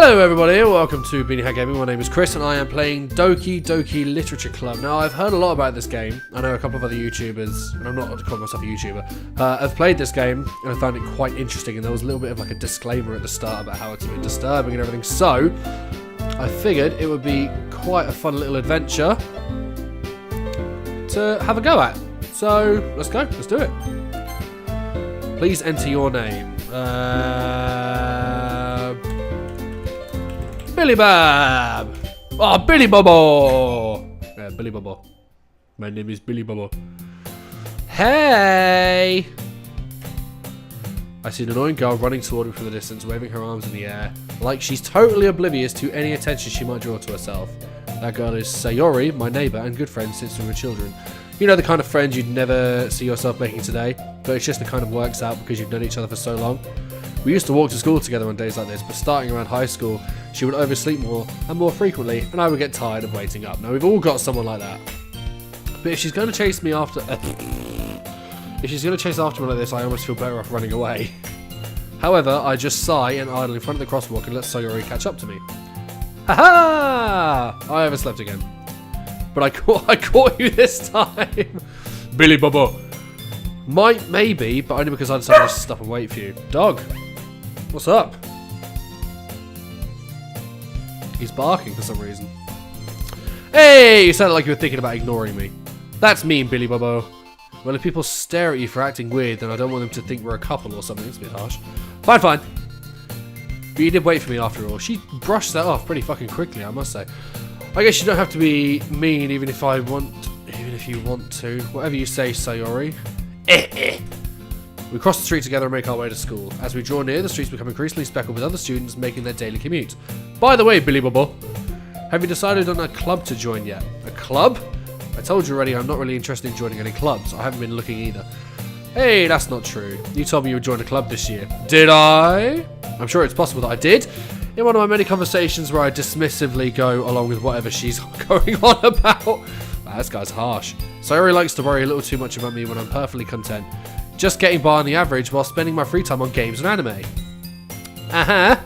Hello everybody, welcome to Beanie Hat Gaming. My name is Chris and I am playing Doki Literature Club. Now I've heard a lot about this game. I know a couple of other YouTubers, and I'm not calling myself a YouTuber, have played this game and I found it quite interesting, and there was a little bit of like a disclaimer at the start about how it's a bit disturbing and everything, so I figured it would be quite a fun little adventure to have a go at. So let's go, let's do it. Please enter your name. Billy Bab! Oh, Billy Bobo! Yeah, Billy Bobo. My name is Billy Bobo. Hey! I see an annoying girl running toward me from the distance, waving her arms in the air, like she's totally oblivious to any attention she might draw to herself. That girl is Sayori, my neighbour and good friend since we were children. You know, the kind of friend you'd never see yourself making today, but it's just the kind of works out because you've known each other for so long. We used to walk to school together on days like this, but starting around high school, she would oversleep more and more frequently, and I would get tired of waiting up. Now, we've all got someone like that. But if she's going to chase me after... if she's going to chase after me like this, I almost feel better off running away. However, I just sigh and idle in front of the crosswalk and let Sayori catch up to me. Ha-ha! I overslept again. But I caught you this time. Billy Bobo. Maybe, but only because I decided to stop and wait for you. Dog, what's up? He's barking for some reason. Hey, you sounded like you were thinking about ignoring me. That's mean, Billy Bobo. Well, if people stare at you for acting weird, then I don't want them to think we're a couple or something. It's a bit harsh. Fine, fine. But you did wait for me after all. She brushed that off pretty fucking quickly, I must say. I guess you don't have to be mean even if you want to. Whatever you say, Sayori. We cross the street together and make our way to school. As we draw near, the streets become increasingly speckled with other students making their daily commute. By the way, Billy Bobo, have you decided on a club to join yet? A club? I told you already I'm not really interested in joining any clubs. I haven't been looking either. Hey, that's not true. You told me you would join a club this year. Did I? I'm sure it's possible that I did. In one of my many conversations where I dismissively go along with whatever she's going on about. Wow, this guy's harsh. Sayori likes to worry a little too much about me when I'm perfectly content. Just getting by on the average while spending my free time on games and anime. Uh-huh.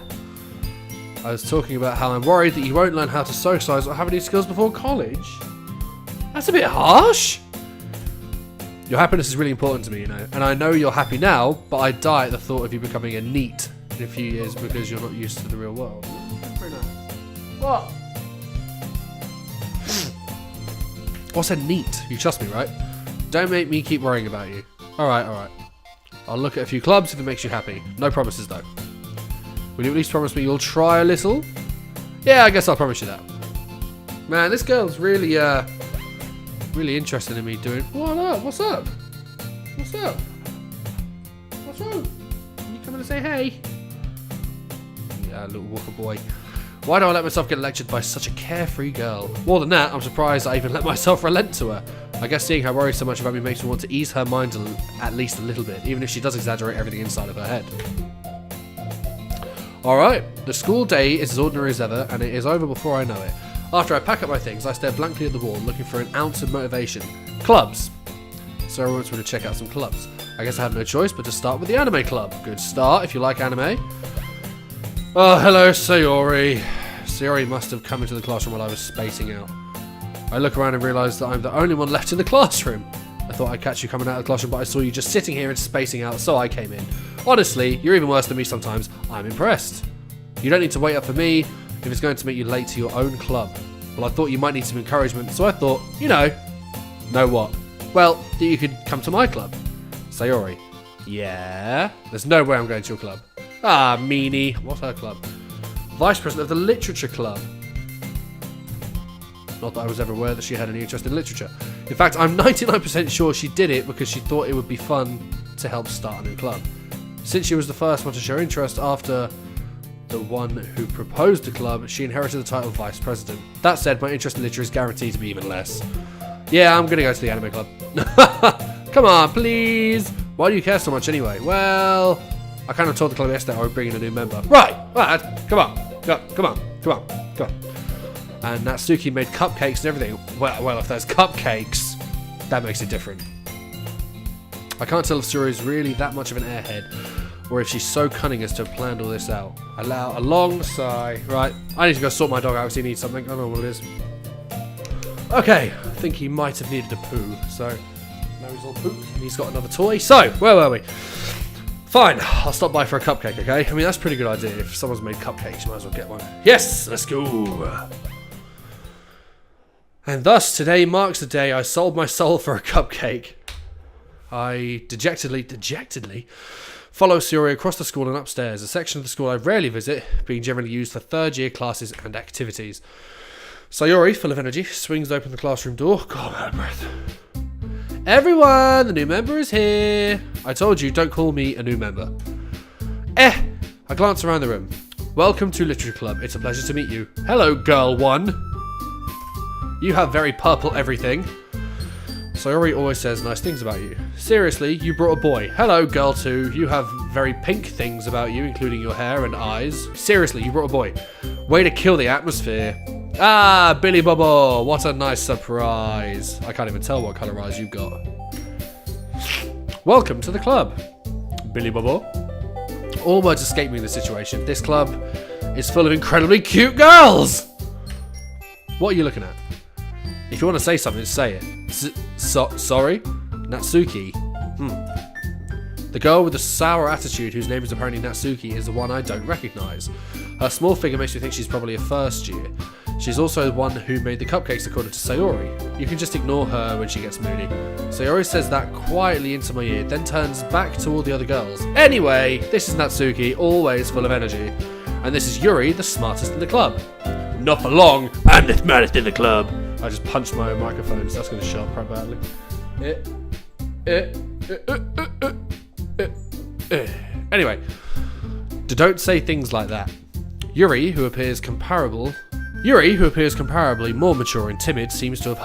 I was talking about how I'm worried that you won't learn how to socialise or have any skills before college. That's a bit harsh. Your happiness is really important to me, you know. And I know you're happy now, but I die at the thought of you becoming a NEET in a few years because you're not used to the real world. Very nice. What? What's a NEET? You trust me, right? Don't make me keep worrying about you. Alright, alright. I'll look at a few clubs if it makes you happy. No promises, though. Will you at least promise me you'll try a little? Yeah, I guess I'll promise you that. Man, this girl's really, really interested in me doing... What up? What's up? What's up? What's wrong? Can you come in and say hey? Yeah, little walker boy. Why do I let myself get lectured by such a carefree girl? More than that, I'm surprised I even let myself relent to her. I guess seeing her worry so much about me makes me want to ease her mind at least a little bit, even if she does exaggerate everything inside of her head. Alright, the school day is as ordinary as ever, and it is over before I know it. After I pack up my things, I stare blankly at the wall, looking for an ounce of motivation. Clubs! Sarah wants me to check out some clubs. I guess I have no choice but to start with the anime club. Good start if you like anime. Oh, hello, Sayori. Sayori must have come into the classroom while I was spacing out. I look around and realise that I'm the only one left in the classroom. I thought I'd catch you coming out of the classroom, but I saw you just sitting here and spacing out, so I came in. Honestly, you're even worse than me sometimes. I'm impressed. You don't need to wait up for me if it's going to make you late to your own club. Well, I thought you might need some encouragement, so I thought, you know what? Well, that you could come to my club. Sayori. Yeah? There's no way I'm going to your club. Ah, meanie. What's her club? Vice President of the Literature Club. Not that I was ever aware that she had any interest in literature. In fact, I'm 99% sure she did it because she thought it would be fun to help start a new club. Since she was the first one to show interest after the one who proposed the club, she inherited the title of Vice President. That said, my interest in literature is guaranteed to be even less. Yeah, I'm going to go to the anime club. Come on, please. Why do you care so much anyway? Well, I kind of told the club yesterday I would bring in a new member. Right, come on. Come on. And Natsuki made cupcakes and everything. Well, if there's cupcakes, that makes it different. I can't tell if Suri is really that much of an airhead. or if she's so cunning as to have planned all this out. Allow a long sigh. Right, I need to go sort my dog out because he needs something. I don't know what it is. Okay, I think he might have needed a poo, so now he's all pooped and he's got another toy. So, where were we? Fine, I'll stop by for a cupcake, okay? I mean, that's a pretty good idea. If someone's made cupcakes, you might as well get one. Yes, let's go. And thus, today marks the day I sold my soul for a cupcake. I dejectedly follow Sayori across the school and upstairs, a section of the school I rarely visit, being generally used for third-year classes and activities. Sayori, full of energy, swings open the classroom door. God, I'm out of breath. Everyone, the new member is here. I told you, don't call me a new member. I glance around the room. Welcome to Literature Club. It's a pleasure to meet you. Hello, girl one. You have very purple everything. Sayori always says nice things about you. Seriously, you brought a boy. Hello, girl 2. You have very pink things about you, including your hair and eyes. Seriously, you brought a boy. Way to kill the atmosphere. Ah, Billy Bobo. What a nice surprise. I can't even tell what colour eyes you've got. Welcome to the club, Billy Bobo. All words escape me in this situation. This club is full of incredibly cute girls. What are you looking at? If you want to say something, say it. Sorry? Natsuki. The girl with the sour attitude, whose name is apparently Natsuki, is the one I don't recognise. Her small figure makes me think she's probably a first year. She's also the one who made the cupcakes according to Sayori. You can just ignore her when she gets moody. Sayori says that quietly into my ear, then turns back to all the other girls. Anyway, this is Natsuki, always full of energy. And this is Yuri, the smartest in the club. Not for long, I'm the smartest in the club. I just punched my own microphone, so that's going to show up quite badly. Anyway, don't say things like that. Yuri, who appears comparably more mature and timid, seems to have a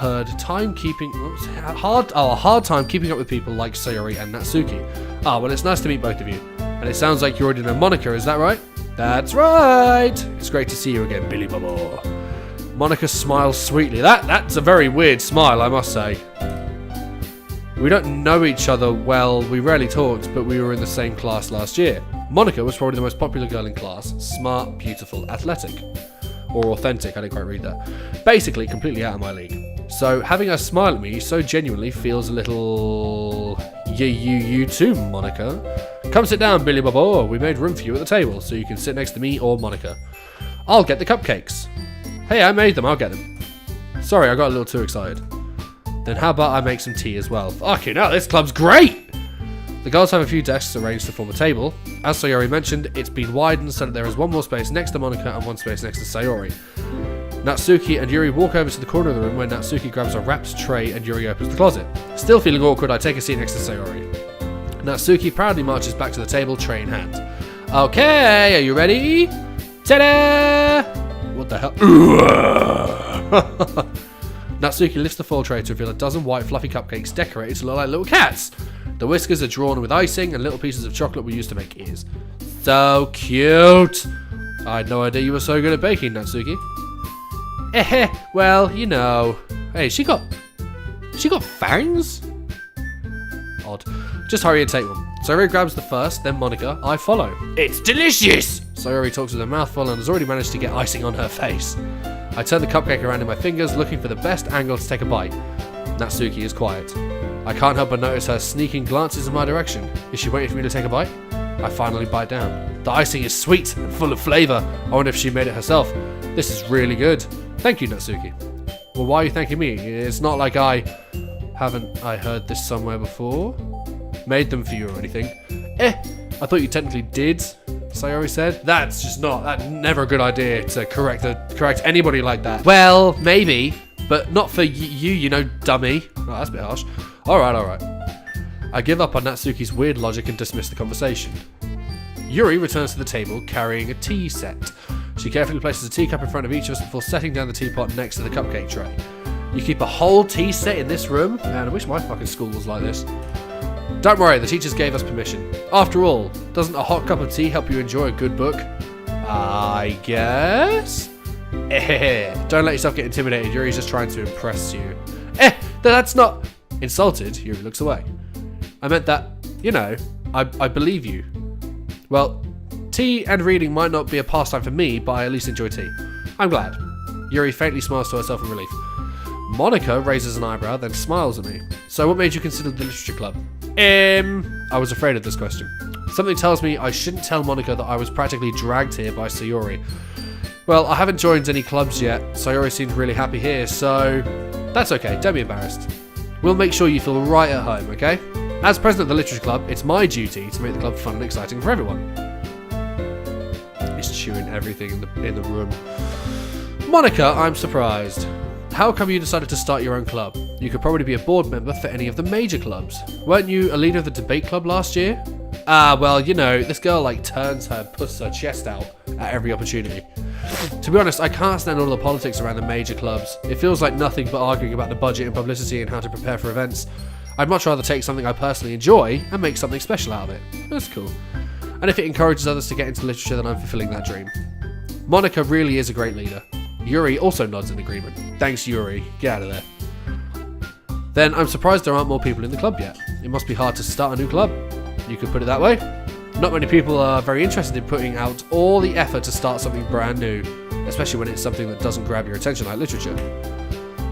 hard time keeping up with people like Sayori and Natsuki. Ah, well, it's nice to meet both of you. And it sounds like you already know Monica, is that right? That's right! It's great to see you again, Billy Bobo. Monica smiles sweetly. That's a very weird smile, I must say. We don't know each other well, we rarely talked, but we were in the same class last year. Monica was probably the most popular girl in class. Smart, beautiful, athletic. Or authentic, I didn't quite read that. Basically, completely out of my league. So, having her smile at me so genuinely feels a little... You too, Monica. Come sit down, Billy Bobo. We made room for you at the table, so you can sit next to me or Monica. I'll get the cupcakes. Hey, I made them, I'll get them. Sorry, I got a little too excited. Then how about I make some tea as well? Fucking hell, this club's great! The girls have a few desks arranged to form a table. As Sayori mentioned, it's been widened so that there is one more space next to Monica and one space next to Sayori. Natsuki and Yuri walk over to the corner of the room where Natsuki grabs a wrapped tray and Yuri opens the closet. Still feeling awkward, I take a seat next to Sayori. Natsuki proudly marches back to the table, tray in hand. Okay, are you ready? Ta-da! What the hell? Natsuki lifts the foil tray to reveal a dozen white fluffy cupcakes decorated to look like little cats. The whiskers are drawn with icing and little pieces of chocolate were used to make ears. So cute! I had no idea you were so good at baking, Natsuki. Well, you know. Hey, she got fangs? Odd. Just hurry and take one. Sayori grabs the first, then Monica. I follow. It's delicious! Sayori talks with her mouth full and has already managed to get icing on her face. I turn the cupcake around in my fingers, looking for the best angle to take a bite. Natsuki is quiet. I can't help but notice her sneaking glances in my direction. Is she waiting for me to take a bite? I finally bite down. The icing is sweet and full of flavour. I wonder if she made it herself. This is really good. Thank you, Natsuki. Well, why are you thanking me? It's not like haven't I heard this somewhere before? Made them for you or anything? I thought you technically did, Sayori said. That's never a good idea to correct anybody like that. Well, maybe, but not for you know, dummy. Oh, that's a bit harsh. Alright. I give up on Natsuki's weird logic and dismiss the conversation. Yuri returns to the table carrying a tea set. She carefully places a teacup in front of each of us before setting down the teapot next to the cupcake tray. You keep a whole tea set in this room? Man, I wish my fucking school was like this. Don't worry, the teachers gave us permission. After all, doesn't a hot cup of tea help you enjoy a good book? I guess? Don't let yourself get intimidated, Yuri's just trying to impress you. That's not... Insulted, Yuri looks away. I meant that, you know, I believe you. Well, tea and reading might not be a pastime for me, but I at least enjoy tea. I'm glad. Yuri faintly smiles to herself in relief. Monica raises an eyebrow, then smiles at me. So what made you consider the literature club? I was afraid of this question. Something tells me I shouldn't tell Monica that I was practically dragged here by Sayori. Well, I haven't joined any clubs yet. Sayori seemed really happy here, so that's okay, don't be embarrassed. We'll make sure you feel right at home, okay? As president of the literature club, it's my duty to make the club fun and exciting for everyone. He's chewing everything in the room. Monica, I'm surprised. How come you decided to start your own club? You could probably be a board member for any of the major clubs. Weren't you a leader of the debate club last year? Well, you know, this girl puts her chest out at every opportunity. To be honest, I can't stand all the politics around the major clubs. It feels like nothing but arguing about the budget and publicity and how to prepare for events. I'd much rather take something I personally enjoy and make something special out of it. That's cool. And if it encourages others to get into literature, then I'm fulfilling that dream. Monica really is a great leader. Yuri also nods in agreement. Thanks, Yuri. Get out of there. Then I'm surprised there aren't more people in the club yet. It must be hard to start a new club. You could put it that way. Not many people are very interested in putting out all the effort to start something brand new, especially when it's something that doesn't grab your attention like literature.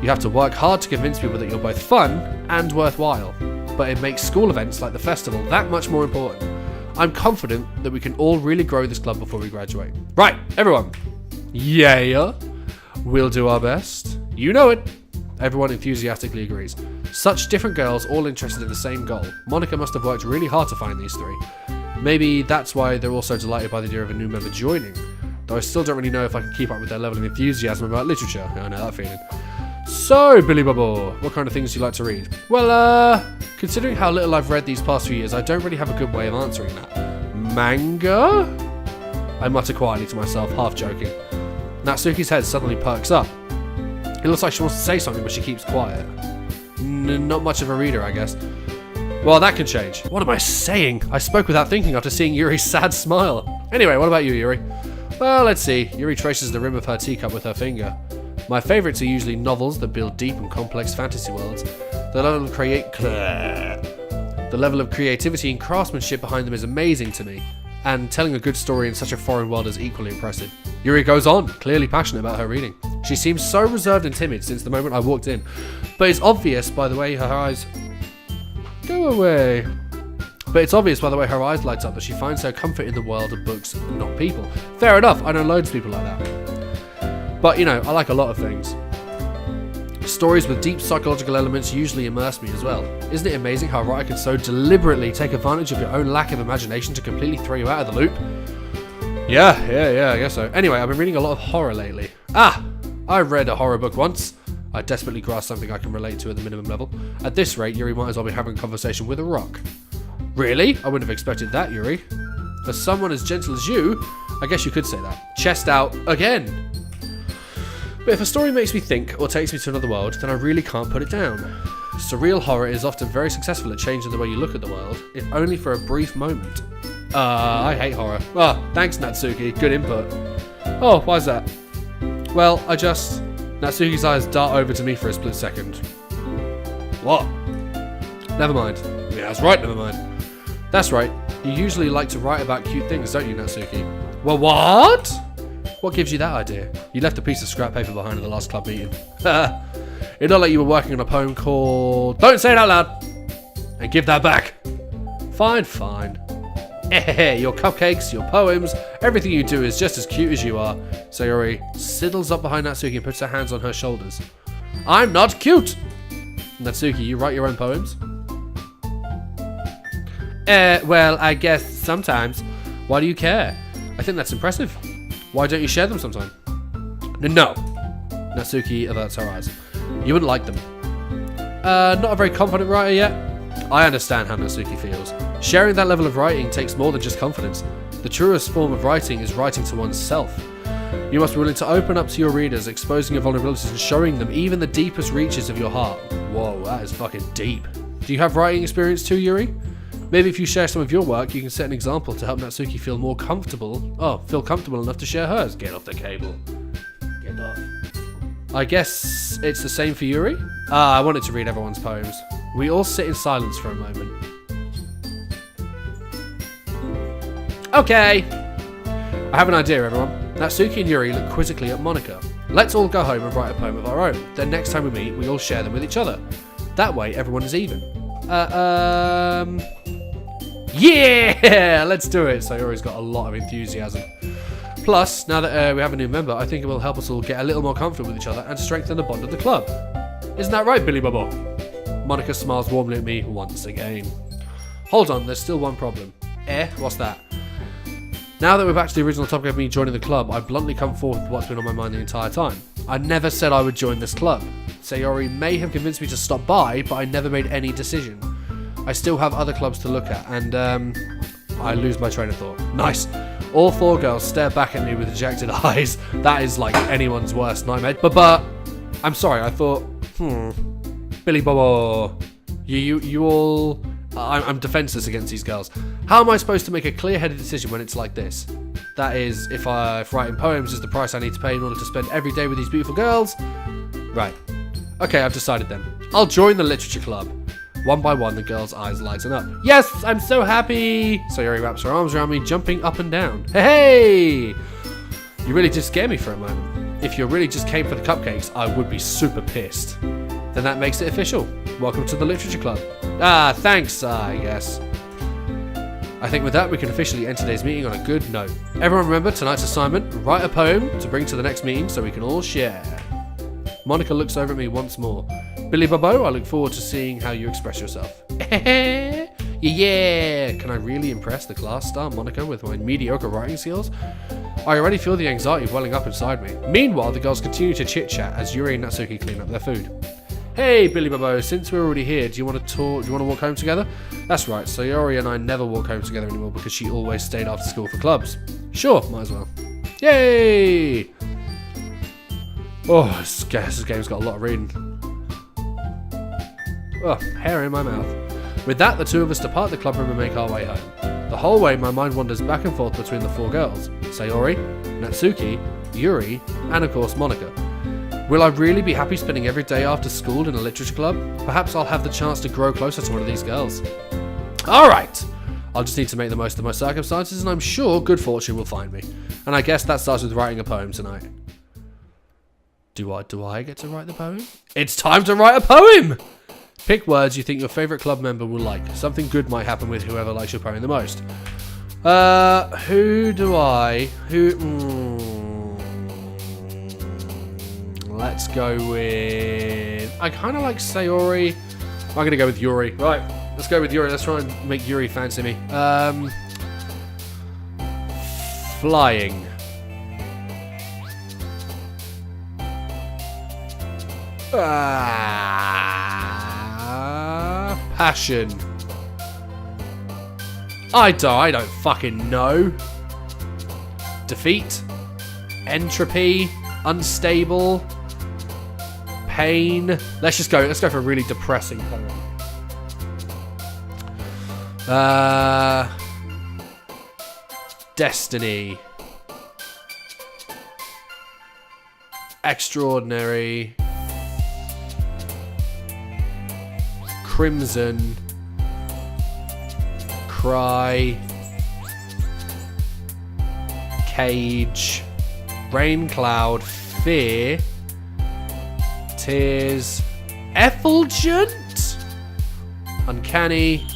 You have to work hard to convince people that you're both fun and worthwhile, but it makes school events like the festival that much more important. I'm confident that we can all really grow this club before we graduate. Right, everyone. Yeah. We'll do our best. You know it. Everyone enthusiastically agrees. Such different girls all interested in the same goal. Monica must have worked really hard to find these three. Maybe that's why they're all so delighted by the idea of a new member joining. Though I still don't really know if I can keep up with their level of enthusiasm about literature. I know that feeling. So, Billy Bubble, what kind of things do you like to read? Well, considering how little I've read these past few years, I don't really have a good way of answering that. Manga? I mutter quietly to myself, half joking. Natsuki's head suddenly perks up. It looks like she wants to say something, but she keeps quiet. Not much of a reader, I guess. Well, that can change. What am I saying? I spoke without thinking after seeing Yuri's sad smile. Anyway, what about you, Yuri? Well, let's see. Yuri traces the rim of her teacup with her finger. My favourites are usually novels that build deep and complex fantasy worlds. The level of creativity and craftsmanship behind them is amazing to me, and telling a good story in such a foreign world is equally impressive. Yuri goes on, clearly passionate about her reading. She seems so reserved and timid since the moment I walked in, but it's obvious by the way her eyes... Go away. But it's obvious by the way her eyes light up that she finds her comfort in the world of books, not people. Fair enough, I know loads of people like that. But, you know, I like a lot of things. Stories with deep psychological elements usually immerse me as well. Isn't it amazing how a writer can so deliberately take advantage of your own lack of imagination to completely throw you out of the loop? Yeah, I guess so. Anyway, I've been reading a lot of horror lately. I read a horror book once. I desperately grasp something I can relate to at the minimum level. At this rate, Yuri might as well be having a conversation with a rock. Really? I wouldn't have expected that, Yuri. For someone as gentle as you, I guess you could say that. Chest out again. But if a story makes me think or takes me to another world, then I really can't put it down. Surreal horror is often very successful at changing the way you look at the world, if only for a brief moment. I hate horror. Thanks Natsuki, good input. Oh, why's that? Well, Natsuki's eyes dart over to me for a split second. What? Never mind. Yeah, that's right, never mind. That's right, you usually like to write about cute things, don't you, Natsuki? Well, what? What gives you that idea? You left a piece of scrap paper behind at the last club meeting. It looked like you were working on a poem called... Don't say it out loud! And give that back. Fine. Your cupcakes, your poems, everything you do is just as cute as you are. Sayori sidles up behind Natsuki and puts her hands on her shoulders. I'm not cute! Natsuki, you write your own poems? Well, I guess sometimes. Why do you care? I think that's impressive. Why don't you share them sometime? No. Natsuki averts her eyes. You wouldn't like them. Not a very confident writer yet? I understand how Natsuki feels. Sharing that level of writing takes more than just confidence. The truest form of writing is writing to oneself. You must be willing to open up to your readers, exposing your vulnerabilities and showing them even the deepest reaches of your heart. Whoa, that is fucking deep. Do you have writing experience too, Yuri? Maybe if you share some of your work, you can set an example to help Natsuki feel more comfortable. Feel comfortable enough to share hers. Get off the cable. Get off. I guess it's the same for Yuri? I wanted to read everyone's poems. We all sit in silence for a moment. Okay. I have an idea, everyone. Natsuki and Yuri look quizzically at Monika. Let's all go home and write a poem of our own. Then next time we meet, we all share them with each other. That way, everyone is even. Yeah! Let's do it. Sayori's got a lot of enthusiasm. Plus, now that we have a new member, I think it will help us all get a little more comfortable with each other and strengthen the bond of the club. Isn't that right, Billy Bobo? Monika smiles warmly at me once again. Hold on, there's still one problem. What's that? Now that we're back to the original topic of me joining the club, I've bluntly come forth with what's been on my mind the entire time. I never said I would join this club. Sayori may have convinced me to stop by, but I never made any decision. I still have other clubs to look at, and I lose my train of thought. Nice. All 4 girls stare back at me with dejected eyes. That is like anyone's worst nightmare. But I'm sorry, I thought, Billy Bobo, you all... I'm defenseless against these girls. How am I supposed to make a clear-headed decision when it's like this? That is, if writing poems is the price I need to pay in order to spend every day with these beautiful girls. Right. Okay, I've decided then. I'll join the literature club. One by one, the girls' eyes lighten up. Yes, I'm so happy! Sayori wraps her arms around me, jumping up and down. Hey! You really did scare me for a moment. If you really just came for the cupcakes, I would be super pissed. Then that makes it official. Welcome to the literature club. Ah, thanks, I guess. I think with that, we can officially end today's meeting on a good note. Everyone remember tonight's assignment, write a poem to bring to the next meeting so we can all share. Monika looks over at me once more. Billy Bobo, I look forward to seeing how you express yourself. Yeah! Can I really impress the class star Monika with my mediocre writing skills? I already feel the anxiety welling up inside me. Meanwhile, the girls continue to chit-chat as Yuri and Natsuki clean up their food. Hey, Billy Bobo, since we're already here, do you want to talk? Do you want to walk home together? That's right, Sayori and I never walk home together anymore because she always stayed after school for clubs. Sure, might as well. Yay! Oh, this game's got a lot of reading. Oh, hair in my mouth. With that, the 2 of us depart the club room and make our way home. The whole way, my mind wanders back and forth between the 4 girls. Sayori, Natsuki, Yuri, and of course Monika. Will I really be happy spending every day after school in a literature club? Perhaps I'll have the chance to grow closer to one of these girls. Alright! I'll just need to make the most of my circumstances, and I'm sure good fortune will find me. And I guess that starts with writing a poem tonight. Do I get to write the poem? It's time to write a poem! Pick words you think your favourite club member will like. Something good might happen with whoever likes your poem the most. Let's go with... I kind of like Sayori. I'm going to go with Yuri. Right, let's go with Yuri. Let's try and make Yuri fancy me. Flying. Passion. I don't fucking know. Defeat. Entropy. Unstable. Pain. Let's go for a really depressing poem. Destiny. Extraordinary. Crimson. Cry. Cage. Rain cloud. Fear. Tears. Effulgent. Uncanny.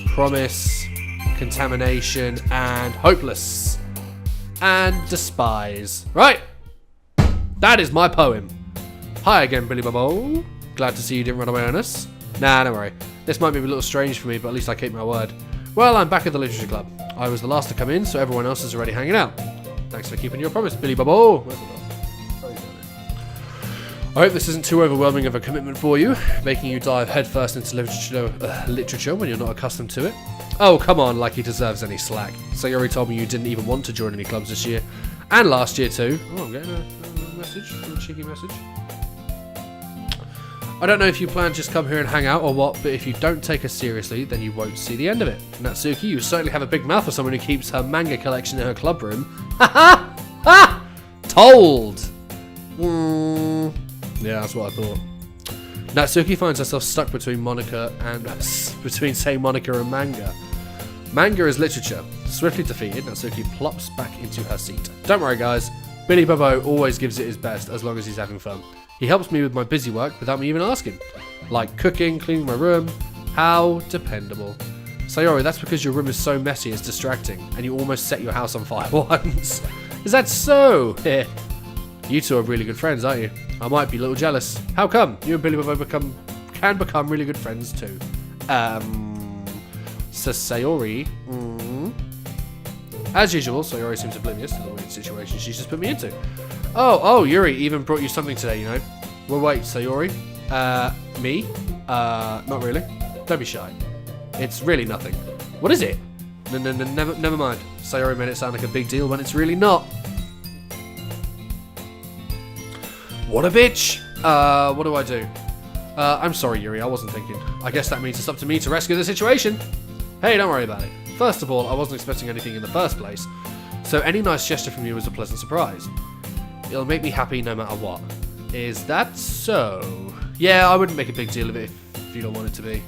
Promise. Contamination. And hopeless. And despise. Right. That is my poem. Hi again, Billy Bobo. Glad to see you didn't run away on us. Nah, don't worry. This might be a little strange for me, but at least I keep my word. Well, I'm back at the literature club. I was the last to come in, so everyone else is already hanging out. Thanks for keeping your promise, Billy Bobo. I hope this isn't too overwhelming of a commitment for you, making you dive headfirst into literature when you're not accustomed to it. Oh, come on, like he deserves any slack. Sayori told me you didn't even want to join any clubs this year. And last year too. Oh, I'm getting a message, a cheeky message. I don't know if you plan to just come here and hang out or what, but if you don't take us seriously, then you won't see the end of it. Natsuki, you certainly have a big mouth for someone who keeps her manga collection in her club room. Ha ha! Ha! Told! Yeah, that's what I thought. Natsuki finds herself stuck between Monika and... between, say, Monika and manga. Manga is literature. Swiftly defeated, Natsuki plops back into her seat. Don't worry, guys. Billy Bobo always gives it his best as long as he's having fun. He helps me with my busy work without me even asking. Like cooking, cleaning my room. How dependable. Sayori, that's because your room is so messy it's distracting, and you almost set your house on fire once. Is that so? You two are really good friends, aren't you? I might be a little jealous. How come? You and Billy Bobo can become really good friends too. So Sayori. As usual, Sayori seems oblivious to the weird situation she's just put me into. Oh, Yuri even brought you something today, you know. Well, wait, Sayori? Me? Not really. Don't be shy. It's really nothing. What is it? No, never mind. Sayori made it sound like a big deal when it's really not. What a bitch! What do I do? I'm sorry, Yuri, I wasn't thinking. I guess that means it's up to me to rescue the situation. Hey, don't worry about it. First of all, I wasn't expecting anything in the first place, so any nice gesture from you was a pleasant surprise. It'll make me happy no matter what. Is that so? Yeah, I wouldn't make a big deal of it if you don't want it to be.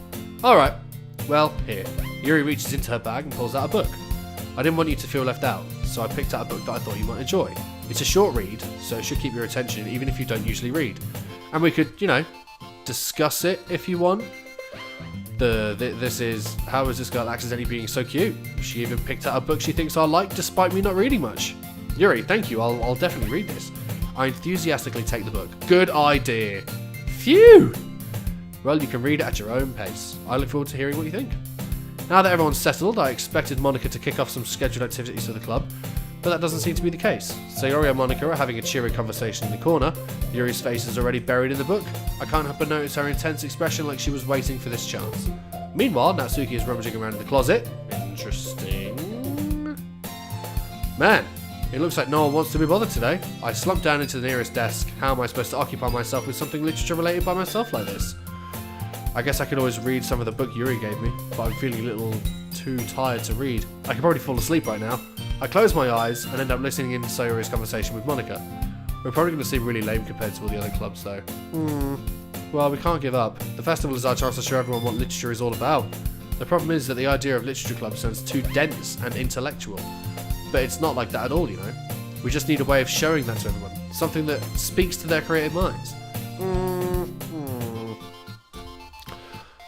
Alright. Well, here. Yuri reaches into her bag and pulls out a book. I didn't want you to feel left out, so I picked out a book that I thought you might enjoy. It's a short read, so it should keep your attention even if you don't usually read. And we could, you know, discuss it if you want. This is, how is this girl accidentally being so cute? She even picked out a book she thinks I'll like despite me not reading much. Yuri, thank you, I'll definitely read this. I enthusiastically take the book. Good idea. Phew! Well, you can read it at your own pace. I look forward to hearing what you think. Now that everyone's settled, I expected Monica to kick off some scheduled activities for the club, but that doesn't seem to be the case. Sayori and Monica are having a cheery conversation in the corner. Yuri's face is already buried in the book. I can't help but notice her intense expression like she was waiting for this chance. Meanwhile, Natsuki is rummaging around in the closet. Interesting. Man, it looks like no one wants to be bothered today. I slumped down into the nearest desk. How am I supposed to occupy myself with something literature related by myself like this? I guess I could always read some of the book Yuri gave me, but I'm feeling a little too tired to read. I could probably fall asleep right now. I close my eyes and end up listening in to Sayori's conversation with Monica. We're probably going to seem really lame compared to all the other clubs though. Well, we can't give up. The festival is our chance to show everyone what literature is all about. The problem is that the idea of literature club sounds too dense and intellectual. But it's not like that at all, you know. We just need a way of showing that to everyone. Something that speaks to their creative minds.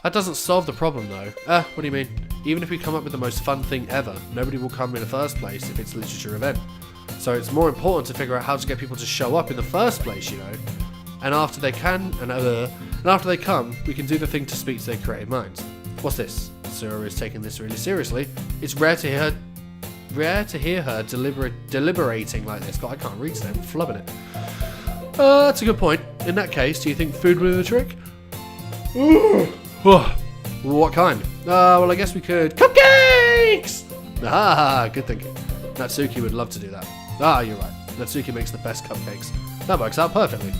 That doesn't solve the problem though. What do you mean? Even if we come up with the most fun thing ever, nobody will come in the first place if it's a literature event. So it's more important to figure out how to get people to show up in the first place, you know. And after they can, and after they come, we can do the thing to speak to their creative minds. What's this? Sayori is taking this really seriously. It's rare to hear her deliberating like this. God, I can't read today, I'm flubbing it. That's a good point. In that case, do you think food would be the trick? What kind? Well, I guess we could... Cupcakes! Ah, good thinking. Natsuki would love to do that. Ah, you're right. Natsuki makes the best cupcakes. That works out perfectly.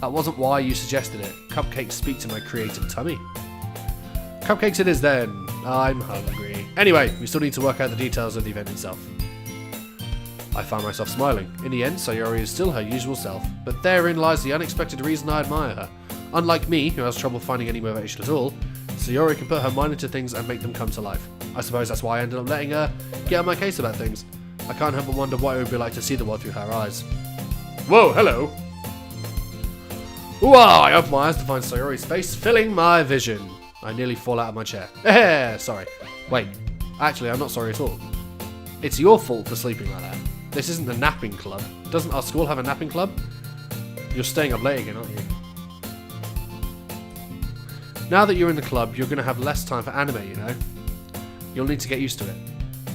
That wasn't why you suggested it. Cupcakes speak to my creative tummy. Cupcakes it is then. I'm hungry. Anyway, we still need to work out the details of the event itself. I found myself smiling. In the end, Sayori is still her usual self, but therein lies the unexpected reason I admire her. Unlike me, who has trouble finding any motivation at all, Sayori can put her mind into things and make them come to life. I suppose that's why I ended up letting her get on my case about things. I can't help but wonder what it would be like to see the world through her eyes. Whoa, hello! Wow, I open my eyes to find Sayori's face filling my vision. I nearly fall out of my chair. Sorry. Wait, actually I'm not sorry at all. It's your fault for sleeping like that. This isn't the napping club. Doesn't our school have a napping club? You're staying up late again, aren't you? Now that you're in the club, you're going to have less time for anime, you know? You'll need to get used to it.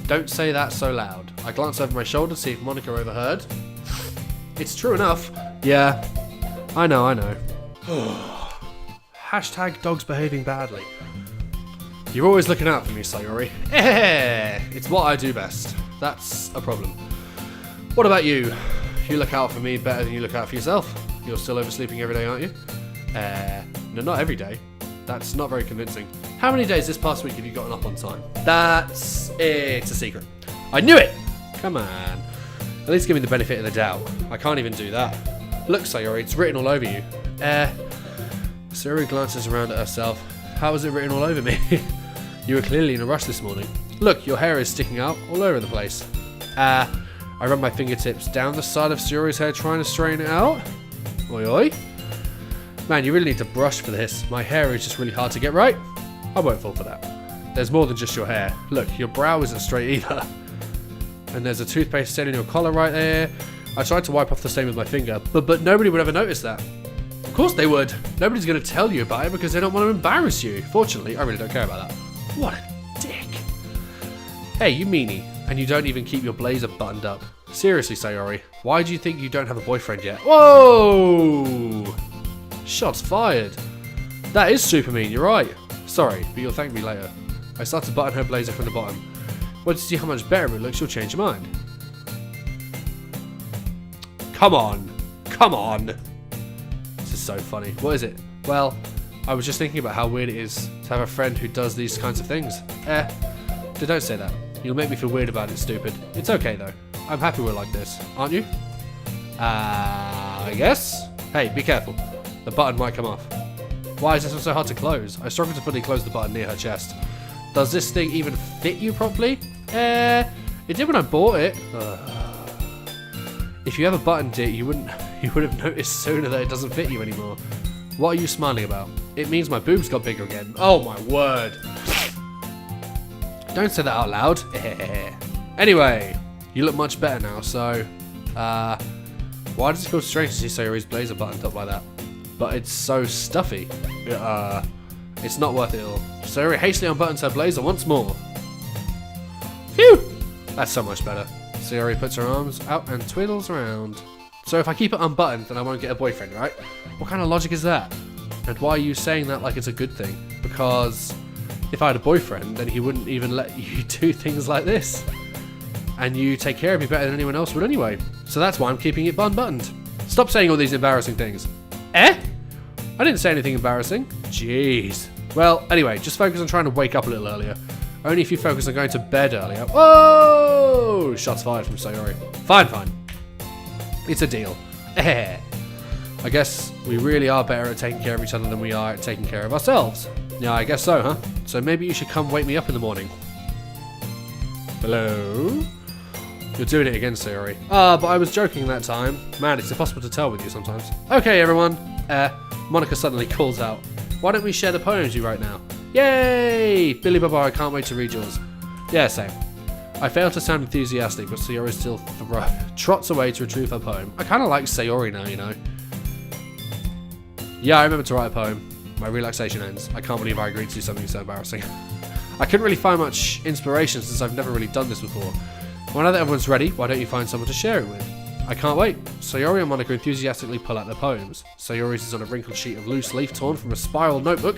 Don't say that so loud. I glance over my shoulder to see if Monica overheard. It's true enough. Yeah, I know. Hashtag dogs behaving badly. You're always looking out for me, Sayori. It's what I do best. That's a problem. What about you? You look out for me better than you look out for yourself. You're still oversleeping every day, aren't you? No, not every day. That's not very convincing. How many days this past week have you gotten up on time? It's a secret. I knew it! Come on. At least give me the benefit of the doubt. I can't even do that. Look, Sayori, it's written all over you. Sayori glances around at herself. How is it written all over me? You were clearly in a rush this morning. Look, your hair is sticking out all over the place. I run my fingertips down the side of Sayori's hair trying to straighten it out. Oi oi. Man, you really need to brush for this. My hair is just really hard to get right. I won't fall for that. There's more than just your hair. Look, your brow isn't straight either. And there's a toothpaste stain in your collar right there. I tried to wipe off the stain with my finger, but nobody would ever notice that. Of course they would. Nobody's going to tell you about it because they don't want to embarrass you. Fortunately, I really don't care about that. What a dick. Hey, you meanie. And you don't even keep your blazer buttoned up. Seriously, Sayori, why do you think you don't have a boyfriend yet? Whoa! Shots fired. That is super mean, you're right. Sorry, but you'll thank me later. I start to button her blazer from the bottom. Once you see how much better it looks, you'll change your mind. Come on. Come on. This is so funny. What is it? Well, I was just thinking about how weird it is to have a friend who does these kinds of things. Don't say that. You'll make me feel weird about it, stupid. It's okay, though. I'm happy we're like this, aren't you? I guess? Hey, be careful. The button might come off. Why is this one so hard to close? I struggle to fully close the button near her chest. Does this thing even fit you properly? It did when I bought it. If you ever buttoned it, you would have noticed sooner that it doesn't fit you anymore. What are you smiling about? It means my boobs got bigger again. Oh my word. Don't say that out loud. Anyway, you look much better now, so... why does it feel strange to see Sayori's blazer buttoned up like that? But it's so stuffy. It's not worth it at all. Sayori hastily unbuttons her blazer once more. Phew! That's so much better. Sayori puts her arms out and twiddles around. So if I keep it unbuttoned, then I won't get a boyfriend, right? What kind of logic is that? And why are you saying that like it's a good thing? Because if I had a boyfriend, then he wouldn't even let you do things like this. And you take care of me better than anyone else would anyway. So that's why I'm keeping it unbuttoned. Stop saying all these embarrassing things. I didn't say anything embarrassing. Jeez. Well, anyway, just focus on trying to wake up a little earlier. Only if you focus on going to bed earlier. Whoa! Shots fired from Sayori. Fine. It's a deal. I guess we really are better at taking care of each other than we are at taking care of ourselves. Yeah, I guess so, huh? So maybe you should come wake me up in the morning. Hello? You're doing it again, Sayori. But I was joking that time. Man, it's impossible to tell with you sometimes. Okay, everyone. Monica suddenly calls out. Why don't we share the poems you write now? Yay! Billy Baba, I can't wait to read yours. Yeah, same. I failed to sound enthusiastic, but Sayori still trots away to retrieve her poem. I kind of like Sayori now, you know. Yeah, I remember to write a poem. My relaxation ends. I can't believe I agreed to do something so embarrassing. I couldn't really find much inspiration since I've never really done this before. Well, now that everyone's ready, why don't you find someone to share it with? I can't wait. Sayori and Monica enthusiastically pull out their poems. Sayori's is on a wrinkled sheet of loose leaf torn from a spiral notebook.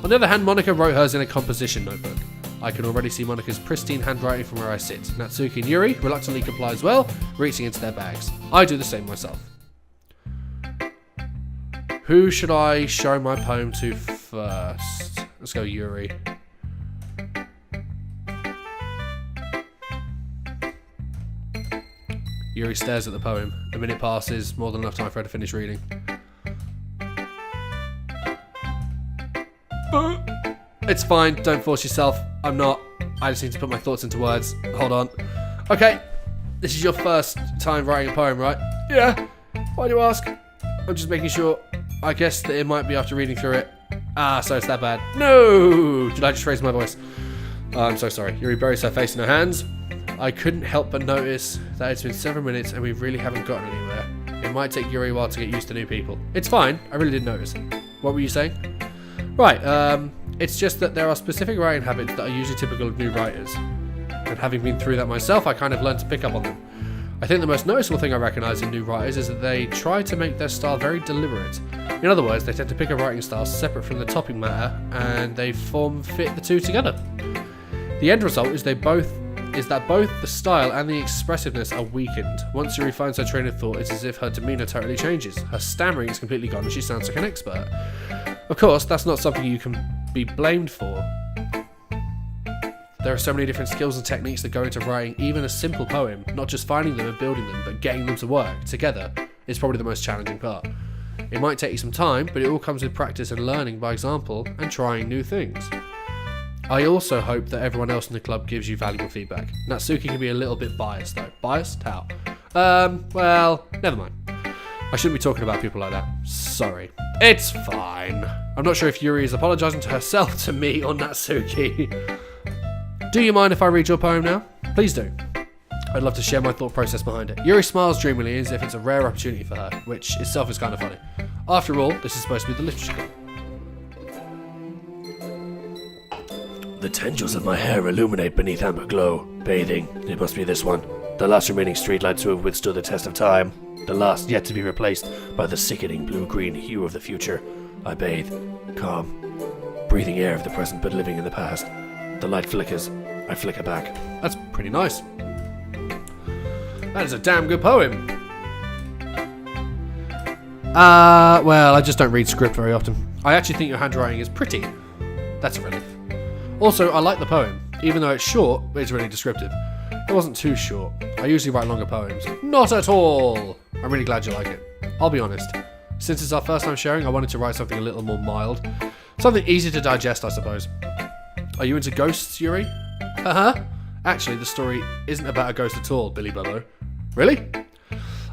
On the other hand, Monica wrote hers in a composition notebook. I can already see Monica's pristine handwriting from where I sit. Natsuki and Yuri reluctantly comply as well, reaching into their bags. I do the same myself. Who should I show my poem to first? Let's go Yuri. Yuri stares at the poem. A minute passes, more than enough time for her to finish reading. It's fine, don't force yourself. I'm not. I just need to put my thoughts into words. Hold on. Okay, this is your first time writing a poem, right? Yeah. Why do you ask? I'm just making sure. I guess that it might be after reading through it. So it's that bad. No! Did I just raise my voice? I'm so sorry. Yuri buries her face in her hands. I couldn't help but notice that it's been several minutes and we really haven't gotten anywhere. It might take Yuri a while to get used to new people. It's fine. I really didn't notice. What were you saying? Right, it's just that there are specific writing habits that are usually typical of new writers. And having been through that myself, I kind of learned to pick up on them. I think the most noticeable thing I recognise in new writers is that they try to make their style very deliberate. In other words, they tend to pick a writing style separate from the topic matter, and they fit the two together. The end result is that both the style and the expressiveness are weakened. Once Yuri finds her train of thought, it's as if her demeanour totally changes. Her stammering is completely gone and she sounds like an expert. Of course, that's not something you can be blamed for. There are so many different skills and techniques that go into writing even a simple poem. Not just finding them and building them, but getting them to work together is probably the most challenging part. It might take you some time, but it all comes with practice and learning by example and trying new things. I also hope that everyone else in the club gives you valuable feedback. Natsuki can be a little bit biased though. Biased? How? Well, never mind. I shouldn't be talking about people like that. Sorry. It's fine. I'm not sure if Yuri is apologising to herself, to me, or Natsuki. Do you mind if I read your poem now? Please do. I'd love to share my thought process behind it. Yuri smiles dreamily as if it's a rare opportunity for her, which itself is kind of funny. After all, this is supposed to be the literature club. The tendrils of my hair illuminate beneath amber glow. Bathing. It must be this one. The last remaining streetlights who have withstood the test of time. The last yet to be replaced by the sickening blue-green hue of the future. I bathe. Calm. Breathing air of the present but living in the past. The light flickers. I flicker back. That's pretty nice. That is a damn good poem. Well, I just don't read script very often. I actually think your handwriting is pretty. That's a relief. Also, I like the poem. Even though it's short, it's really descriptive. It wasn't too short. I usually write longer poems. Not at all! I'm really glad you like it. I'll be honest. Since it's our first time sharing, I wanted to write something a little more mild. Something easy to digest, I suppose. Are you into ghosts, Yuri? Haha. Actually, the story isn't about a ghost at all, Billy Bubbo. Really?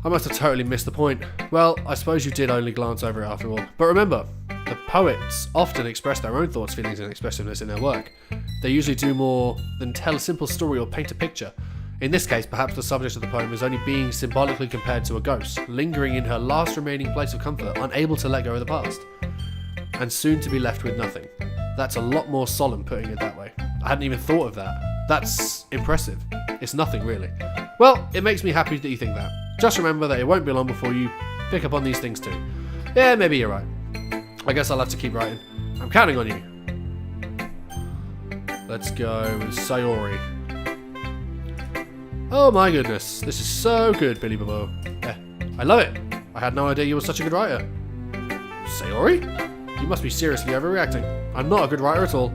I must have totally missed the point. Well, I suppose you did only glance over it after all. But remember, the poets often express their own thoughts, feelings, and expressiveness in their work. They usually do more than tell a simple story or paint a picture. In this case, perhaps the subject of the poem is only being symbolically compared to a ghost, lingering in her last remaining place of comfort, unable to let go of the past, and soon to be left with nothing. That's a lot more solemn, putting it that way. I hadn't even thought of that. That's impressive. It's nothing, really. Well, it makes me happy that you think that. Just remember that it won't be long before you pick up on these things too. Yeah, maybe you're right. I guess I'll have to keep writing. I'm counting on you. Let's go with Sayori. Oh my goodness, this is so good, Billy Bobo. Yeah, I love it. I had no idea you were such a good writer. Sayori? You must be seriously overreacting. I'm not a good writer at all.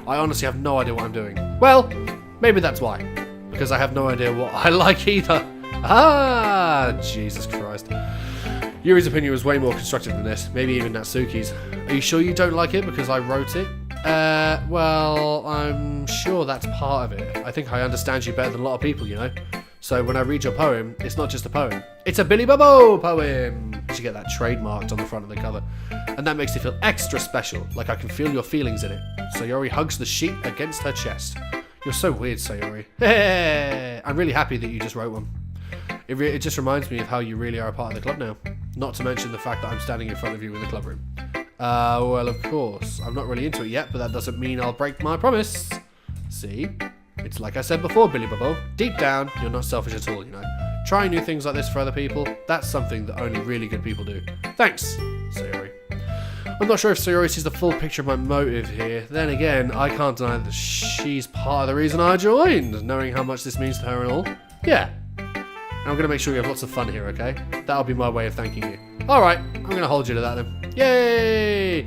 I honestly have no idea what I'm doing. Well, maybe that's why. Because I have no idea what I like either. Ah, Jesus Christ. Yuri's opinion was way more constructive than this. Maybe even Natsuki's. Are you sure you don't like it because I wrote it? Well, I'm sure that's part of it. I think I understand you better than a lot of people, you know? So when I read your poem, it's not just a poem. It's a Billy Bobo poem! You should get that trademarked on the front of the cover. And that makes it feel extra special, like I can feel your feelings in it. Sayori hugs the sheet against her chest. You're so weird, Sayori. Hey, I'm really happy that you just wrote one. It just reminds me of how you really are a part of the club now. Not to mention the fact that I'm standing in front of you in the club room. Well, of course. I'm not really into it yet, but that doesn't mean I'll break my promise. See? It's like I said before, Billy Bobo. Deep down, you're not selfish at all, you know. Trying new things like this for other people, that's something that only really good people do. Thanks, Sayori. I'm not sure if Sayori sees the full picture of my motive here. Then again, I can't deny that she's part of the reason I joined, knowing how much this means to her and all. Yeah. And I'm going to make sure you have lots of fun here, okay? That'll be my way of thanking you. Alright, I'm going to hold you to that then. Yay!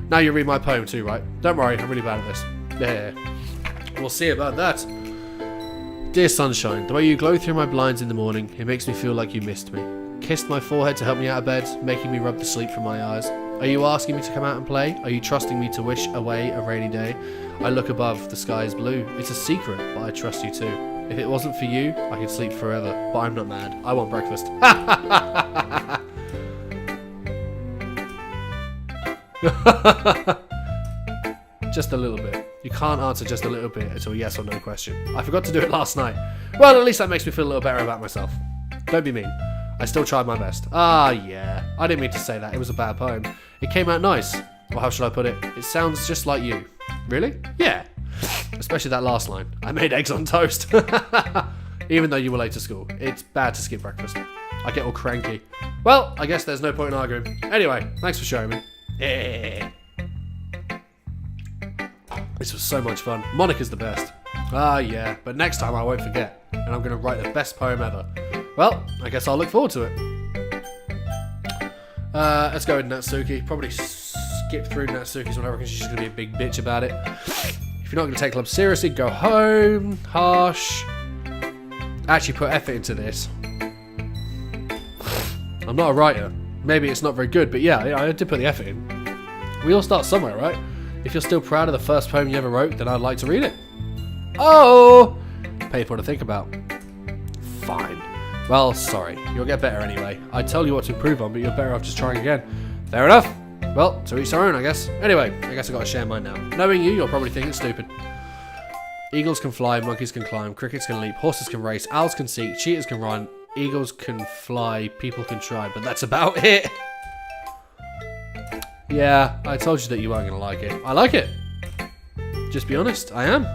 Now you read my poem too, right? Don't worry, I'm really bad at this. Yeah. We'll see about that. Dear sunshine, the way you glow through my blinds in the morning, it makes me feel like you missed me. Kissed my forehead to help me out of bed, making me rub the sleep from my eyes. Are you asking me to come out and play? Are you trusting me to wish away a rainy day? I look above, the sky is blue. It's a secret, but I trust you too. If it wasn't for you, I could sleep forever. But I'm not mad. I want breakfast. Just a little bit. You can't answer just a little bit until a yes or no question. I forgot to do it last night. Well, at least that makes me feel a little better about myself. Don't be mean. I still tried my best. Ah, yeah. I didn't mean to say that. It was a bad poem. It came out nice. Or how should I put it? It sounds just like you. Really? Yeah. Especially that last line. I made eggs on toast. Even though you were late to school. It's bad to skip breakfast. I get all cranky. Well, I guess there's no point in arguing. Anyway, thanks for showing me. Yeah. This was so much fun. Monica's the best. Ah, yeah. But next time I won't forget. And I'm going to write the best poem ever. Well, I guess I'll look forward to it. Let's go with Natsuki. Probably skip through Natsuki's one, because she's just going to be a big bitch about it. If you're not going to take club seriously, go home. Harsh. Actually put effort into this. I'm not a writer. Maybe it's not very good, but yeah, I did put the effort in. We all start somewhere, right? If you're still proud of the first poem you ever wrote, then I'd like to read it. Oh! Painful to think about. Fine. Well, sorry. You'll get better anyway. I'd tell you what to improve on, but you're better off just trying again. Fair enough. Well, to each their own, I guess. Anyway, I guess I gotta share mine now. Knowing you, you'll probably think it's stupid. Eagles can fly, monkeys can climb, crickets can leap, horses can race, owls can seek, cheetahs can run, eagles can fly, people can try, but that's about it. Yeah, I told you that you weren't gonna like it. I like it. Just be honest, I am.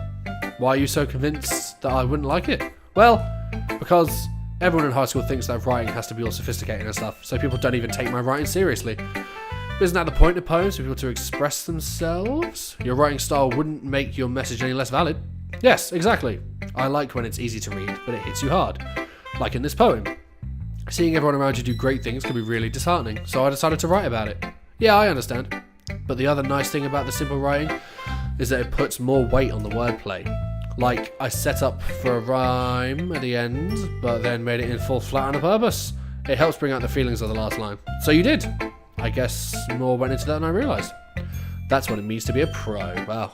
Why are you so convinced that I wouldn't like it? Well, because everyone in high school thinks that writing has to be all sophisticated and stuff, so people don't even take my writing seriously. But isn't that the point of poems, for people to express themselves? Your writing style wouldn't make your message any less valid. Yes, exactly. I like when it's easy to read, but it hits you hard. Like in this poem. Seeing everyone around you do great things can be really disheartening, so I decided to write about it. Yeah, I understand. But the other nice thing about the simple writing is that it puts more weight on the wordplay. Like, I set up for a rhyme at the end, but then made it in full flat on a purpose. It helps bring out the feelings of the last line. So you did. I guess more went into that than I realised. That's what it means to be a pro. Wow.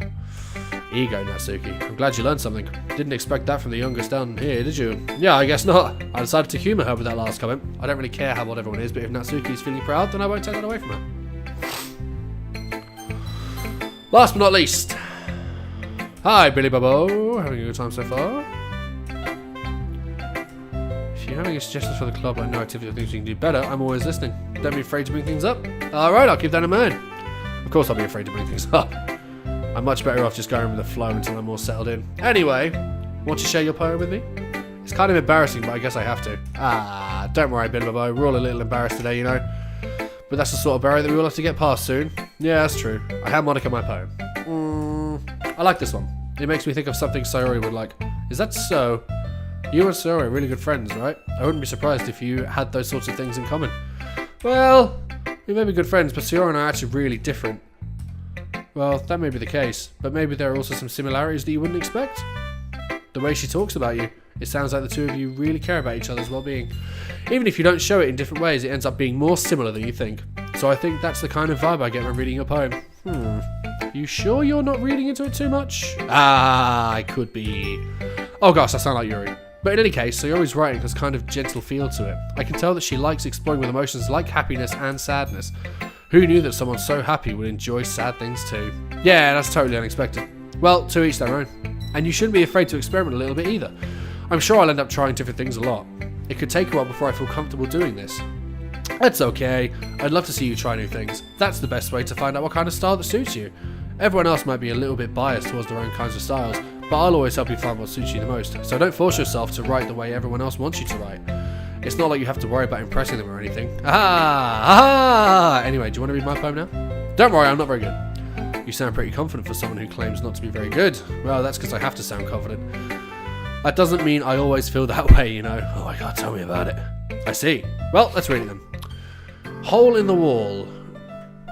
Ego, Natsuki. I'm glad you learned something. Didn't expect that from the youngest down here, did you? Yeah, I guess not. I decided to humour her with that last comment. I don't really care how old everyone is, but if Natsuki's feeling proud, then I won't take that away from her. Last but not least. Hi, Billy Bobo. Having a good time so far? If you're having any suggestions for the club, I know activity or things you can do better, I'm always listening. Don't be afraid to bring things up. Alright, I'll keep that in mind. Of course I'll be afraid to bring things up. I'm much better off just going with the flow until I'm more settled in. Anyway, want to share your poem with me? It's kind of embarrassing, but I guess I have to. Don't worry, Billy Bobo. We're all a little embarrassed today, you know. But that's the sort of barrier that we all have to get past soon. Yeah, that's true. I hand Monica my poem. I like this one. It makes me think of something Sayori would like. Is that so? You and Sayori are really good friends, right? I wouldn't be surprised if you had those sorts of things in common. Well, we may be good friends, but Sayori and I are actually really different. Well, that may be the case, but maybe there are also some similarities that you wouldn't expect. The way she talks about you, it sounds like the two of you really care about each other's well-being. Even if you don't show it in different ways, it ends up being more similar than you think. So I think that's the kind of vibe I get when reading your poem. You sure you're not reading into it too much? I could be. Oh gosh, I sound like Yuri. But in any case, Sayori's writing has kind of gentle feel to it. I can tell that she likes exploring with emotions like happiness and sadness. Who knew that someone so happy would enjoy sad things too? Yeah, that's totally unexpected. Well, to each their own. And you shouldn't be afraid to experiment a little bit either. I'm sure I'll end up trying different things a lot. It could take a while before I feel comfortable doing this. That's okay. I'd love to see you try new things. That's the best way to find out what kind of style that suits you. Everyone else might be a little bit biased towards their own kinds of styles, but I'll always help you find what suits you the most. So don't force yourself to write the way everyone else wants you to write. It's not like you have to worry about impressing them or anything. Anyway, do you want to read my poem now? Don't worry, I'm not very good. You sound pretty confident for someone who claims not to be very good. Well, that's because I have to sound confident. That doesn't mean I always feel that way, you know. Oh my god, tell me about it. I see. Well, let's read it then. Hole in the wall.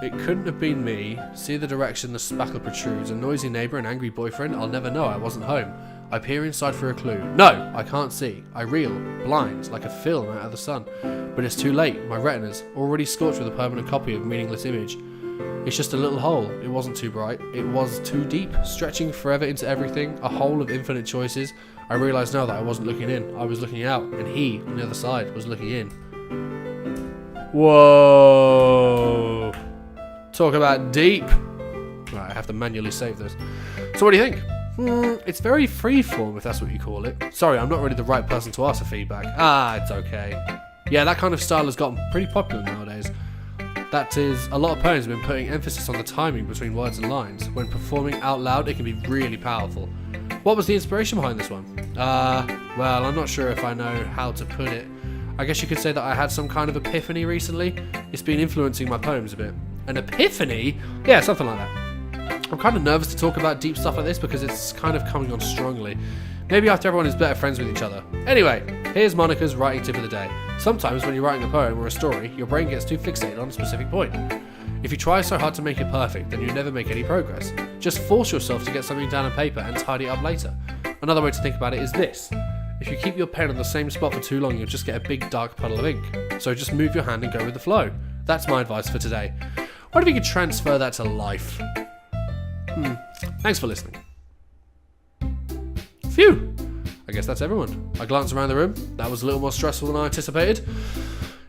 It couldn't have been me. See the direction the spackle protrudes. A noisy neighbour, an angry boyfriend. I'll never know I wasn't home. I peer inside for a clue. No, I can't see. I reel, blind, like a film out of the sun. But it's too late. My retina's already scorched with a permanent copy of meaningless image. It's just a little hole. It wasn't too bright. It was too deep, stretching forever into everything. A hole of infinite choices. I realise now that I wasn't looking in. I was looking out, and he, on the other side, was looking in. Whoa. Talk about deep. Right, I have to manually save this. So what do you think? It's very freeform, if that's what you call it. Sorry, I'm not really the right person to ask for feedback. It's okay. Yeah, that kind of style has gotten pretty popular nowadays. That is, a lot of poems have been putting emphasis on the timing between words and lines. When performing out loud, it can be really powerful. What was the inspiration behind this one? Well, I'm not sure if I know how to put it. I guess you could say that I had some kind of epiphany recently. It's been influencing my poems a bit. An epiphany? Yeah, something like that. I'm kind of nervous to talk about deep stuff like this because it's kind of coming on strongly. Maybe after everyone is better friends with each other. Anyway, here's Monica's writing tip of the day. Sometimes when you're writing a poem or a story, your brain gets too fixated on a specific point. If you try so hard to make it perfect, then you'll never make any progress. Just force yourself to get something down on paper and tidy it up later. Another way to think about it is this. If you keep your pen on the same spot for too long, you'll just get a big dark puddle of ink. So just move your hand and go with the flow. That's my advice for today. What if you could transfer that to life? Thanks for listening. Phew! I guess that's everyone. I glanced around the room. That was a little more stressful than I anticipated.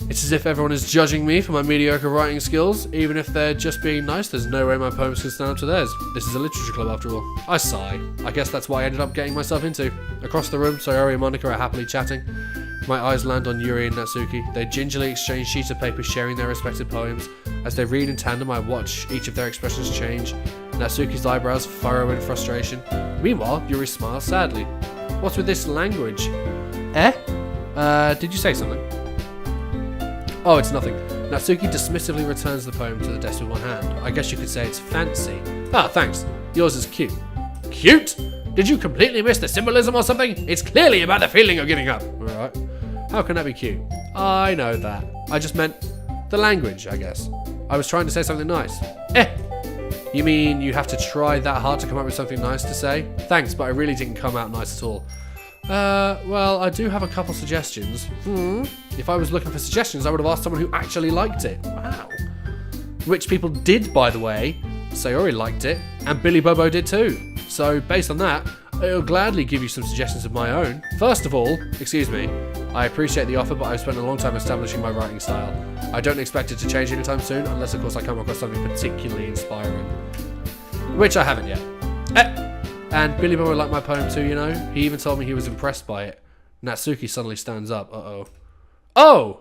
It's as if everyone is judging me for my mediocre writing skills. Even if they're just being nice, there's no way my poems can stand up to theirs. This is a literature club after all. I sigh. I guess that's what I ended up getting myself into. Across the room, Sayori and Monica are happily chatting. My eyes land on Yuri and Natsuki. They gingerly exchange sheets of paper sharing their respective poems. As they read in tandem, I watch each of their expressions change. Natsuki's eyebrows furrow in frustration. Meanwhile, Yuri smiles sadly. What's with this language? Did you say something? Oh, it's nothing. Natsuki dismissively returns the poem to the desk with one hand. I guess you could say it's fancy. Ah, thanks. Yours is cute. Cute? Did you completely miss the symbolism or something? It's clearly about the feeling of giving up. Alright. How can that be cute? I know that. I just meant the language, I guess. I was trying to say something nice. You mean you have to try that hard to come up with something nice to say? Thanks, but I really didn't come out nice at all. Well, I do have a couple suggestions. If I was looking for suggestions, I would have asked someone who actually liked it. Wow. Which people did, by the way. Sayori liked it, and Billy Bobo did too. So, based on that, I'll gladly give you some suggestions of my own. First of all, excuse me, I appreciate the offer, but I've spent a long time establishing my writing style. I don't expect it to change anytime soon, unless of course I come across something particularly inspiring. Which I haven't yet. And Billy Bobo liked my poem too, you know? He even told me he was impressed by it. Natsuki suddenly stands up. Uh-oh. Oh!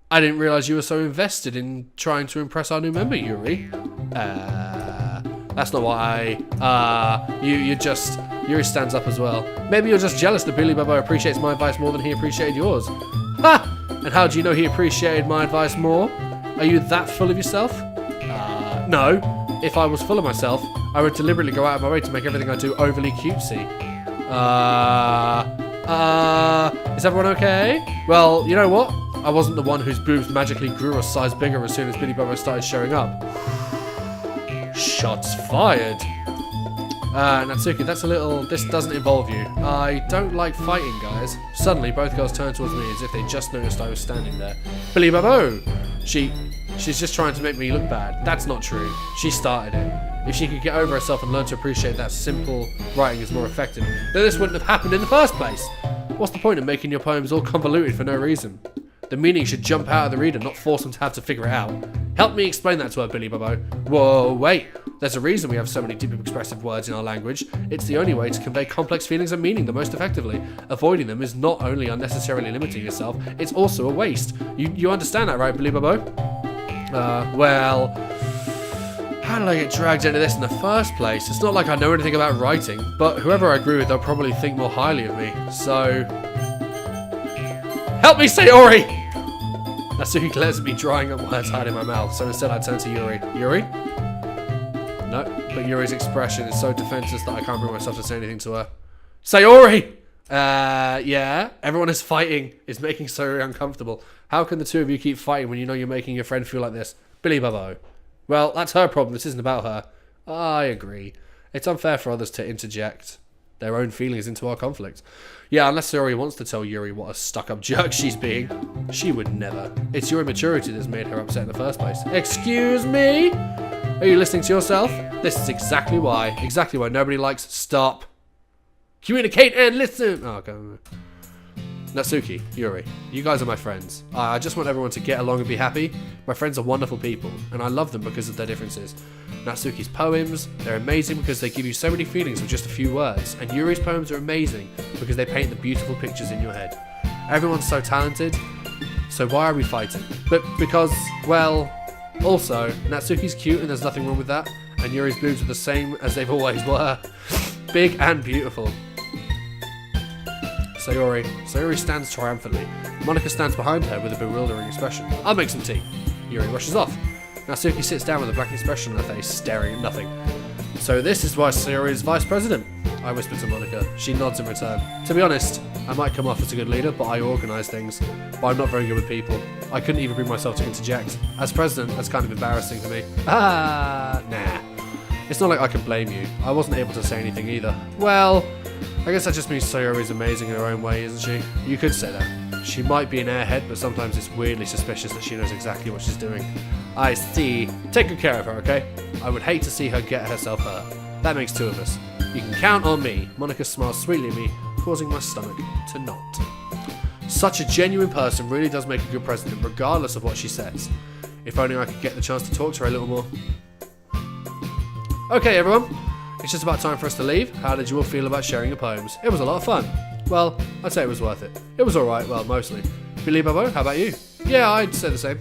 I didn't realise you were so invested in trying to impress our new member, Yuri. That's not what Yuri stands up as well. Maybe you're just jealous that Billy Bobo appreciates my advice more than he appreciated yours. Ha! And how do you know he appreciated my advice more? Are you that full of yourself? No. If I was full of myself, I would deliberately go out of my way to make everything I do overly cutesy. Is everyone okay? Well, you know what? I wasn't the one whose boobs magically grew a size bigger as soon as Billy Bobo started showing up. Shots fired. Natsuki, this doesn't involve you. I don't like fighting, guys. Suddenly, both girls turned towards me as if they just noticed I was standing there. Billy Bobo! She's just trying to make me look bad. That's not true. She started it. If she could get over herself and learn to appreciate that simple writing is more effective, then this wouldn't have happened in the first place. What's the point of making your poems all convoluted for no reason? The meaning should jump out of the reader, not force them to have to figure it out. Help me explain that to her, Billy Bobo. Whoa, wait. There's a reason we have so many deep expressive words in our language. It's the only way to convey complex feelings and meaning the most effectively. Avoiding them is not only unnecessarily limiting yourself, it's also a waste. You understand that, right, Billy Bobo? Well, how did I get dragged into this in the first place? It's not like I know anything about writing, but whoever I agree with, they'll probably think more highly of me. So, help me, Sayori! Natsuki glares at me, drying up words hard in my mouth, so instead I turn to Yuri. Yuri? No, but Yuri's expression is so defenseless that I can't bring myself to say anything to her. Sayori! Yeah? Everyone is fighting. It's making Sayori uncomfortable. How can the two of you keep fighting when you know you're making your friend feel like this? Billy Bobo. Well, that's her problem. This isn't about her. I agree. It's unfair for others to interject their own feelings into our conflict. Yeah, unless Sayori wants to tell Yuri what a stuck-up jerk she's being. She would never. It's your immaturity that's made her upset in the first place. Excuse me? Are you listening to yourself? This is exactly why. Exactly why nobody likes stop. Communicate and listen. Oh, go. Natsuki, Yuri, you guys are my friends. I just want everyone to get along and be happy. My friends are wonderful people, and I love them because of their differences. Natsuki's poems, they're amazing because they give you so many feelings with just a few words, and Yuri's poems are amazing because they paint the beautiful pictures in your head. Everyone's so talented, so why are we fighting? But because, well, also, Natsuki's cute and there's nothing wrong with that, and Yuri's boobs are the same as they've always were. Big and beautiful. Sayori stands triumphantly. Monica stands behind her with a bewildering expression. I'll make some tea. Yuri rushes off. Natsuki sits down with a blank expression on her face, staring at nothing. So this is why Sayori is vice president, I whisper to Monica. She nods in return. To be honest, I might come off as a good leader, but I organise things. But I'm not very good with people. I couldn't even bring myself to interject. As president, that's kind of embarrassing for me. Nah. It's not like I can blame you. I wasn't able to say anything either. Well, I guess that just means Sayori's amazing in her own way, isn't she? You could say that. She might be an airhead, but sometimes it's weirdly suspicious that she knows exactly what she's doing. I see. Take good care of her, okay? I would hate to see her get herself hurt. That makes 2 of us. You can count on me. Monica smiles sweetly at me, causing my stomach to knot. Such a genuine person really does make a good president, regardless of what she says. If only I could get the chance to talk to her a little more. Okay, everyone. It's just about time for us to leave. How did you all feel about sharing your poems? It was a lot of fun. Well, I'd say it was worth it. It was alright, well, mostly. Billy Bobo, how about you? Yeah, I'd say the same.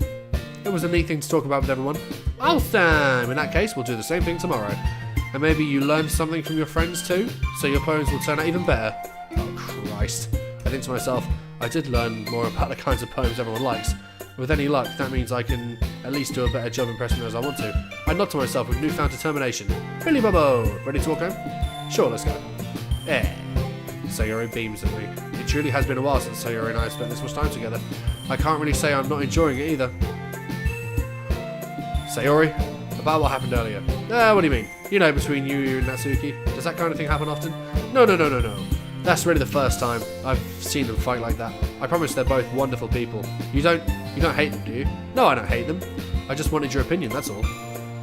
It was a neat thing to talk about with everyone. Awesome! In that case, we'll do the same thing tomorrow. And maybe you learned something from your friends too, so your poems will turn out even better. Oh, Christ. I think to myself, I did learn more about the kinds of poems everyone likes. With any luck, that means I can at least do a better job impressing them as I want to. I nod to myself with newfound determination. Billy Bobo! Ready to walk home? Sure, let's go. Sayori beams at me. It truly has been a while since Sayori and I have spent this much time together. I can't really say I'm not enjoying it either. Sayori, about what happened earlier. What do you mean? You know, between you and Natsuki. Does that kind of thing happen often? No. That's really the first time I've seen them fight like that. I promise they're both wonderful people. You don't hate them, do you? No, I don't hate them. I just wanted your opinion, that's all.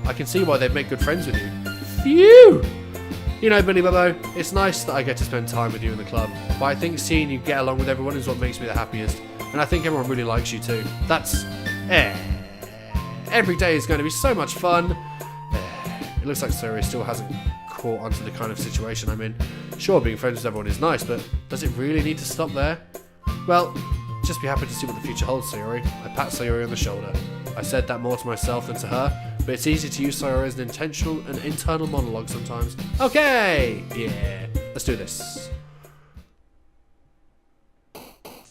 I can see why they'd make good friends with you. Phew! You know, Billy Bobo, it's nice that I get to spend time with you in the club, but I think seeing you get along with everyone is what makes me the happiest. And I think everyone really likes you too. That's... Every day is going to be so much fun. It looks like Sayori still hasn't caught onto the kind of situation I'm in. Sure, being friends with everyone is nice, but does it really need to stop there? Well, just be happy to see what the future holds, Sayori. I pat Sayori on the shoulder. I said that more to myself than to her, but it's easy to use Sayori as an intentional and internal monologue sometimes. Okay! Yeah, let's do this.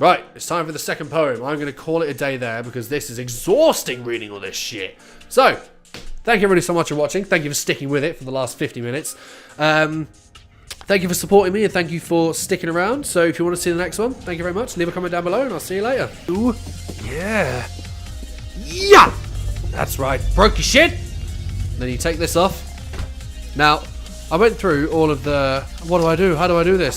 Right, it's time for the second poem. I'm going to call it a day there because this is exhausting reading all this shit. So, thank you everybody so much for watching. Thank you for sticking with it for the last 50 minutes. Thank you for supporting me and thank you for sticking around. So if you want to see the next one, thank you very much. Leave a comment down below and I'll see you later. Ooh, yeah. Yeah! That's right. Broke your shit. Then you take this off. Now, I went through all of the... What do I do? How do I do this?